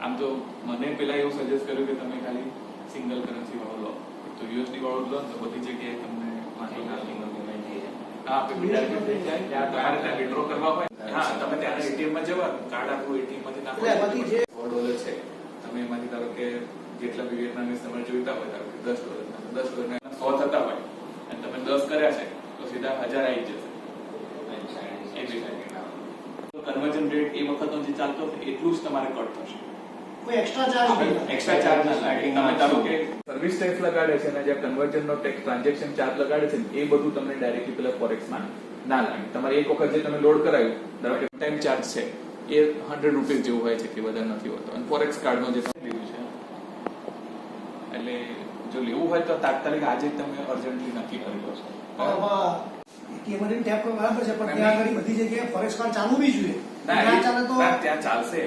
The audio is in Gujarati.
આમ તો મને પેલા એવું સજેસ્ટ કર્યું કે તમે ખાલી સિંગલ કરન્સી વાળો લો, તો યુએસડી વાળો લો તો બધી જગ્યાએ તમને હા પેમેન્ટ ડાયરેક્ટ થઈ જાય. તમારે ત્યાં વિડ્રો કરવા હોય, હા તમે ત્યાં એટીએમ માં જવાનું, કાર્ડ આપવું, એટીએમ માંથી નાખો, $4 છે, તમે એમાંથી ધારો કે જેટલા બી વિયેટનામીઝ તમારે જોઈતા હોય, ધારો કે $10 ના 100 થતા હોય અને તમે 10 કર્યા છે તો સીધા 1000 આવી જશે. કન્વર્જન રેટ એ વખતનો જે ચાલતો હતો એટલું જ તમારે કટ થશે, કોઈ એક્સ્ટ્રા ચાર્જ ના લાગે. તમે ધારો કે સર્વિસ ટેક્સ લગાડે છે અને જે કન્વર્જન નો ટેક્સ ટ્રાન્ઝેક્શન ચાર્જ લગાડે છે એ બધું તમને ડાયરેક્ટલી પેલા ફોરેક્સ માં ના લાગે. તમારે એક વખત જે તમે લોડ કરાવ્યું, ધારો કે ટાઈમ ચાર્જ છે એ ₹100 જેવું હોય છે કે વધારે નથી હોતો, અને ફોરેક્સ કાર્ડ નો જે તમે લીધું છે એટલે જો લેવું હોય તો તાત્કાલિક આજે જ તમે અર્જન્ટલી નક્કી કરી લો છો. ટેપ બરાબર છે, પણ ત્યાં આગળ બધી જગ્યાએ ફોરેક્સ કાર્ડ ચાલુ બી જોઈએ. ના ત્યાં ચાલશે.